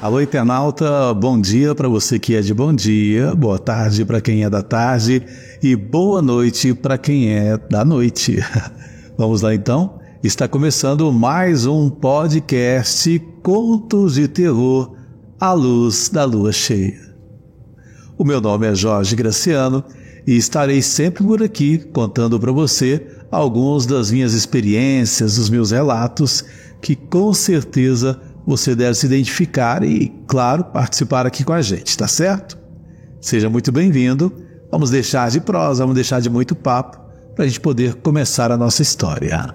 Alô, internauta, bom dia para você que é de bom dia, boa tarde para quem é da tarde e boa noite para quem é da noite. Vamos lá então? Está começando mais um podcast Contos de Terror à Luz da Lua Cheia. O meu nome é Jorge Graciano e estarei sempre por aqui contando para você algumas das minhas experiências, os meus relatos, que com certeza você deve se identificar e, claro, participar aqui com a gente, tá certo? Seja muito bem-vindo. Vamos deixar de prosa, vamos deixar de muito papo para a gente poder começar a nossa história.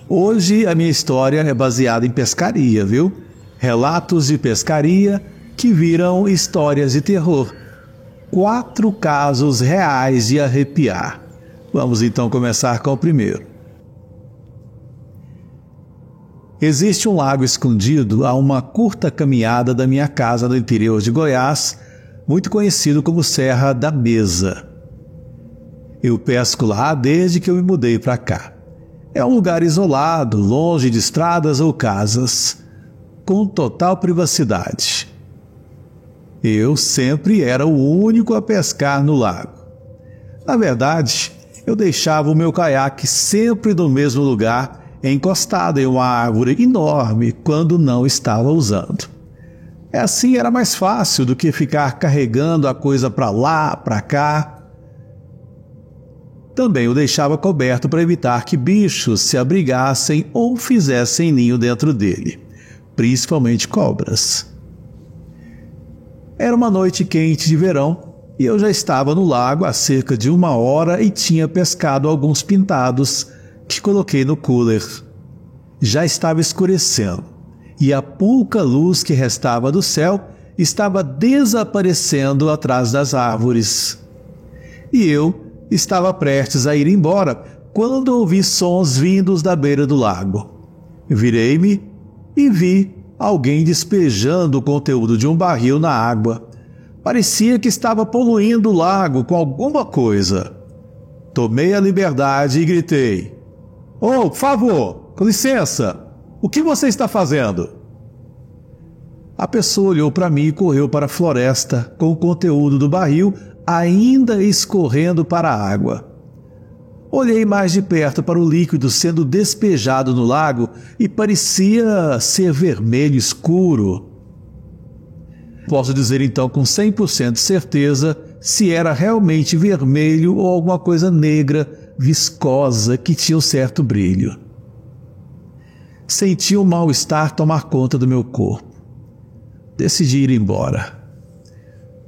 Hoje a minha história é baseada em pescaria, viu? Relatos de pescaria que viram histórias de terror. 4 casos reais de arrepiar. Vamos então começar com o primeiro. Existe um lago escondido a uma curta caminhada da minha casa no interior de Goiás, muito conhecido como Serra da Mesa. Eu pesco lá desde que eu me mudei para cá. É um lugar isolado, longe de estradas ou casas, com total privacidade. Eu sempre era o único a pescar no lago. Na verdade, eu deixava o meu caiaque sempre no mesmo lugar, encostado em uma árvore enorme quando não estava usando. Assim era mais fácil do que ficar carregando a coisa para lá, para cá. Também o deixava coberto para evitar que bichos se abrigassem ou fizessem ninho dentro dele, principalmente cobras. Era uma noite quente de verão e eu já estava no lago há cerca de 1 hora e tinha pescado alguns pintados que coloquei no cooler. Já estava escurecendo e a pouca luz que restava do céu estava desaparecendo atrás das árvores. E eu estava prestes a ir embora quando ouvi sons vindos da beira do lago. Virei-me e vi alguém despejando o conteúdo de um barril na água. Parecia que estava poluindo o lago com alguma coisa. Tomei a liberdade e gritei: "Oh, por favor, com licença, o que você está fazendo?" A pessoa olhou para mim e correu para a floresta com o conteúdo do barril ainda escorrendo para a água. Olhei mais de perto para o líquido sendo despejado no lago e parecia ser vermelho escuro. Posso dizer então com 100% de certeza se era realmente vermelho ou alguma coisa negra, viscosa, que tinha um certo brilho. Senti um mal-estar tomar conta do meu corpo. Decidi ir embora.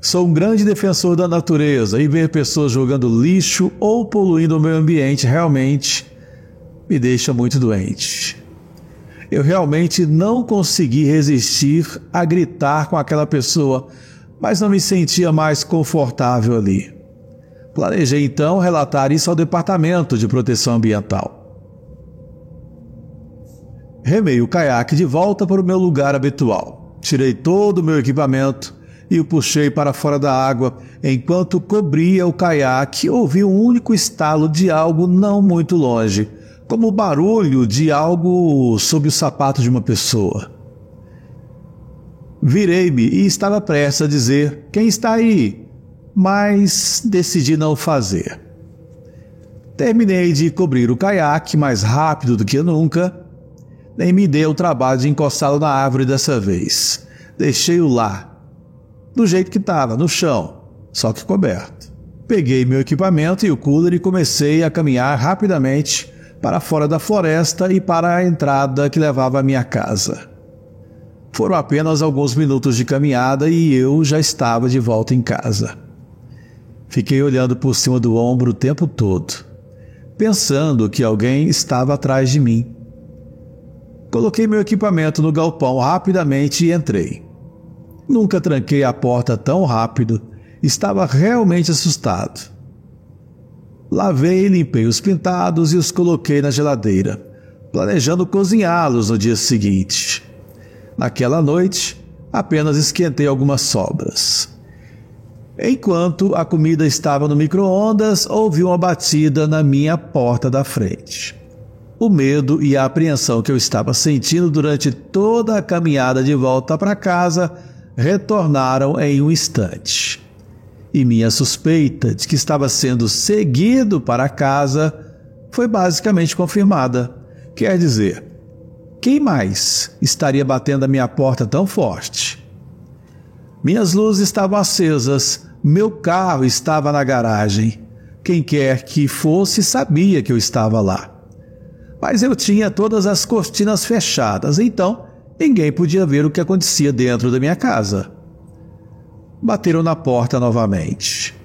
Sou um grande defensor da natureza e ver pessoas jogando lixo ou poluindo o meio ambiente realmente me deixa muito doente. Eu realmente não consegui resistir a gritar com aquela pessoa, mas não me sentia mais confortável ali. Planejei então relatar isso ao Departamento de Proteção Ambiental. Remei o caiaque de volta para o meu lugar habitual. Tirei todo o meu equipamento e o puxei para fora da água. Enquanto cobria o caiaque, ouvi um único estalo de algo não muito longe, como o barulho de algo sob o sapato de uma pessoa. Virei-me e estava prestes a dizer: "Quem está aí?", mas decidi não fazer. Terminei de cobrir o caiaque mais rápido do que nunca. Nem me dei o trabalho de encostá-lo na árvore dessa vez. Deixei-o lá, do jeito que estava, no chão, só que coberto. Peguei meu equipamento e o cooler e comecei a caminhar rapidamente para fora da floresta e para a entrada que levava à minha casa. Foram apenas alguns minutos de caminhada e eu já estava de volta em casa. Fiquei olhando por cima do ombro o tempo todo, pensando que alguém estava atrás de mim. Coloquei meu equipamento no galpão rapidamente e entrei. Nunca tranquei a porta tão rápido. Estava realmente assustado. Lavei e limpei os pintados e os coloquei na geladeira, planejando cozinhá-los no dia seguinte. Naquela noite, apenas esquentei algumas sobras. Enquanto a comida estava no micro-ondas, ouvi uma batida na minha porta da frente. o medo e a apreensão que eu estava sentindo durante toda a caminhada de volta para casa retornaram em um instante. E minha suspeita de que estava sendo seguido para casa foi basicamente confirmada. Quer dizer, quem mais estaria batendo a minha porta tão forte? Minhas luzes estavam acesas, meu carro estava na garagem. Quem quer que fosse sabia que eu estava lá. Mas eu tinha todas as cortinas fechadas, então ninguém podia ver o que acontecia dentro da minha casa. Bateram na porta novamente.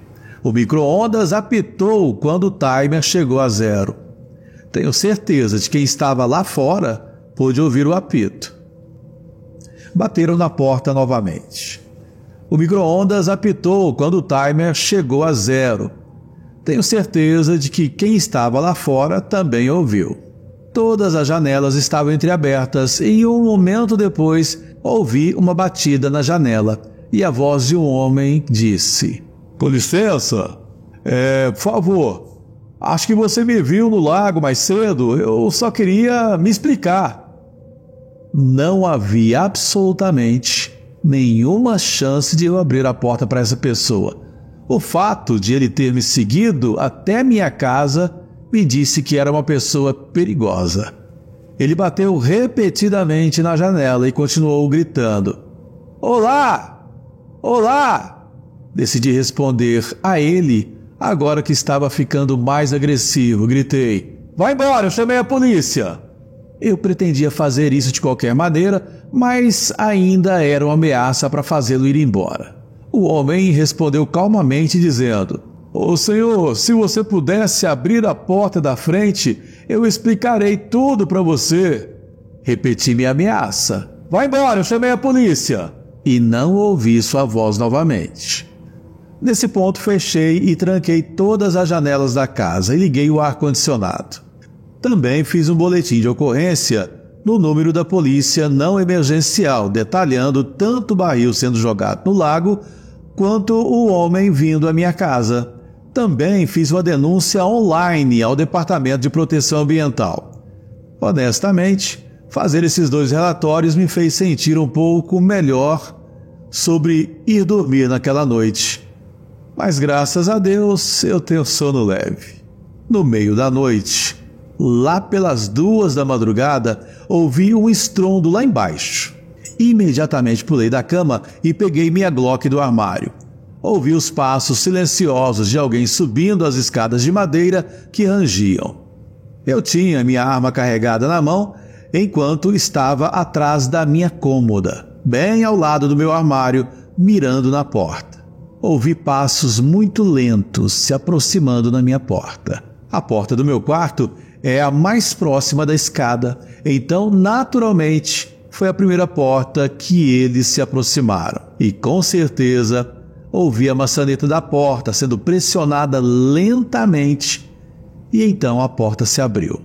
O micro-ondas apitou quando o timer chegou a 0. Tenho certeza de que quem estava lá fora pôde ouvir o apito. Bateram na porta novamente. O micro-ondas apitou quando o timer chegou a 0. Tenho certeza de que quem estava lá fora também ouviu. Todas as janelas estavam entreabertas e um momento depois ouvi uma batida na janela e a voz de um homem disse: "Com licença, por favor, acho que você me viu no lago mais cedo, eu só queria me explicar." Não havia absolutamente nenhuma chance de eu abrir a porta para essa pessoa. O fato de ele ter me seguido até minha casa me disse que era uma pessoa perigosa. Ele bateu repetidamente na janela e continuou gritando: "Olá! Olá!" Decidi responder a ele, agora que estava ficando mais agressivo. Gritei: "Vai embora, eu chamei a polícia!" Eu pretendia fazer isso de qualquer maneira, mas ainda era uma ameaça para fazê-lo ir embora. O homem respondeu calmamente dizendo: "Ô senhor, se você pudesse abrir a porta da frente, eu explicarei tudo para você." Repeti minha ameaça: "Vai embora, eu chamei a polícia!" E não ouvi sua voz novamente. Nesse ponto fechei e tranquei todas as janelas da casa e liguei o ar-condicionado. Também fiz um boletim de ocorrência no número da polícia não emergencial, detalhando tanto o barril sendo jogado no lago quanto o homem vindo à minha casa. Também fiz uma denúncia online ao Departamento de Proteção Ambiental. Honestamente, fazer esses 2 relatórios me fez sentir um pouco melhor sobre ir dormir naquela noite. Mas graças a Deus eu tenho sono leve. No meio da noite, lá pelas 2 da madrugada, ouvi um estrondo lá embaixo. Imediatamente pulei da cama e peguei minha Glock do armário. Ouvi os passos silenciosos de alguém subindo as escadas de madeira que rangiam. Eu tinha minha arma carregada na mão enquanto estava atrás da minha cômoda, bem ao lado do meu armário, mirando na porta. Ouvi passos muito lentos se aproximando na minha porta. A porta do meu quarto é a mais próxima da escada, então, naturalmente, foi a primeira porta que eles se aproximaram. E, com certeza, ouvi a maçaneta da porta sendo pressionada lentamente e então a porta se abriu.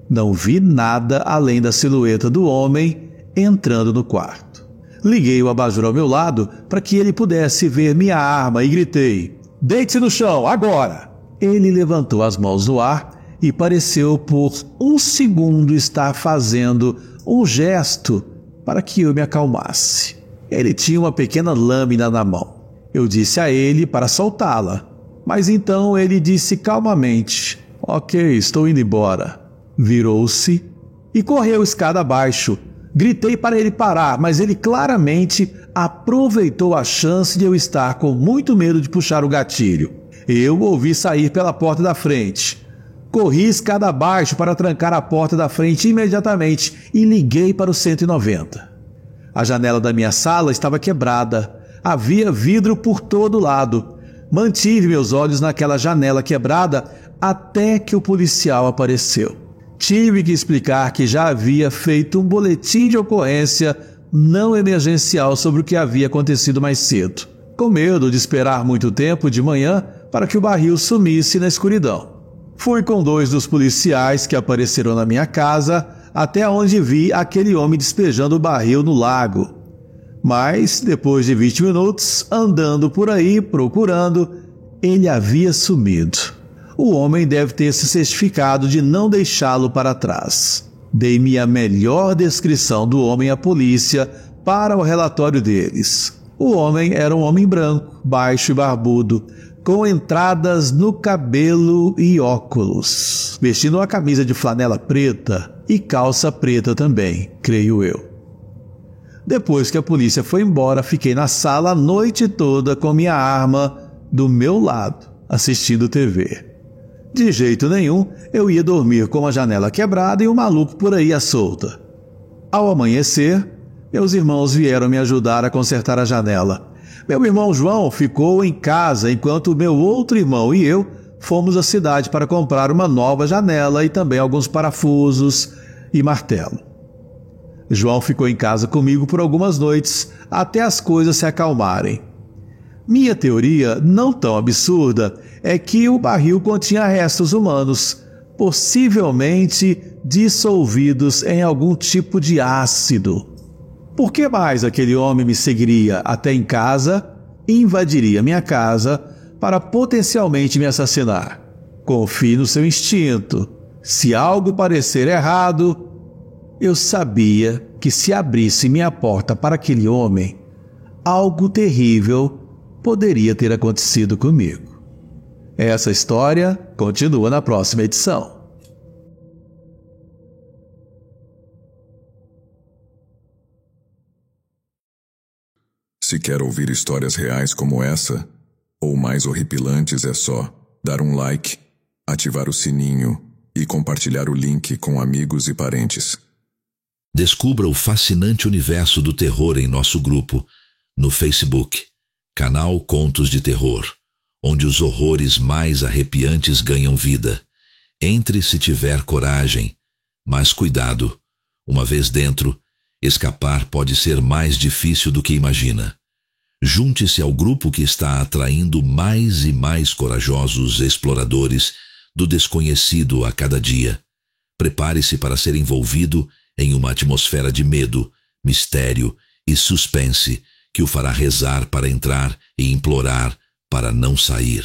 Não vi nada além da silhueta do homem entrando no quarto. Liguei o abajur ao meu lado para que ele pudesse ver minha arma e gritei: "Deite-se no chão, agora!" Ele levantou as mãos no ar e pareceu por um segundo estar fazendo um gesto para que eu me acalmasse. Ele tinha uma pequena lâmina na mão. Eu disse a ele para soltá-la, mas então ele disse calmamente: "Ok, estou indo embora." Virou-se e correu escada abaixo. Gritei para ele parar, mas ele claramente aproveitou a chance de eu estar com muito medo de puxar o gatilho. Eu o ouvi sair pela porta da frente. Corri escada abaixo para trancar a porta da frente imediatamente e liguei para o 190. A janela da minha sala estava quebrada. Havia vidro por todo lado. Mantive meus olhos naquela janela quebrada até que o policial apareceu. Tive que explicar que já havia feito um boletim de ocorrência não emergencial sobre o que havia acontecido mais cedo, com medo de esperar muito tempo de manhã para que o barril sumisse na escuridão. Fui com 2 dos policiais que apareceram na minha casa até onde vi aquele homem despejando o barril no lago. Mas, depois de 20 minutos, andando por aí, procurando, ele havia sumido. o homem deve ter se certificado de não deixá-lo para trás. Dei minha melhor descrição do homem à polícia para o relatório deles. O homem era um homem branco, baixo e barbudo, com entradas no cabelo e óculos, vestindo uma camisa de flanela preta e calça preta também, creio eu. Depois que a polícia foi embora, fiquei na sala a noite toda com minha arma do meu lado, assistindo TV. De jeito nenhum, eu ia dormir com a janela quebrada e um maluco por aí à solta. Ao amanhecer, meus irmãos vieram me ajudar a consertar a janela. Meu irmão João ficou em casa enquanto meu outro irmão e eu fomos à cidade para comprar uma nova janela e também alguns parafusos e martelo. João ficou em casa comigo por algumas noites até as coisas se acalmarem. Minha teoria, não tão absurda, é que o barril continha restos humanos, possivelmente dissolvidos em algum tipo de ácido. Por que mais aquele homem me seguiria até em casa e invadiria minha casa para potencialmente me assassinar? Confie no seu instinto. Se algo parecer errado, eu sabia que se abrisse minha porta para aquele homem, algo terrível poderia ter acontecido comigo. Essa história continua na próxima edição. Se quer ouvir histórias reais como essa, ou mais horripilantes, é só dar um like, ativar o sininho e compartilhar o link com amigos e parentes. Descubra o fascinante universo do terror em nosso grupo, no Facebook, canal Contos de Terror, onde os horrores mais arrepiantes ganham vida. Entre se tiver coragem, mas cuidado, uma vez dentro, escapar pode ser mais difícil do que imagina. Junte-se ao grupo que está atraindo mais e mais corajosos exploradores do desconhecido a cada dia. Prepare-se para ser envolvido em uma atmosfera de medo, mistério e suspense que o fará rezar para entrar e implorar para não sair.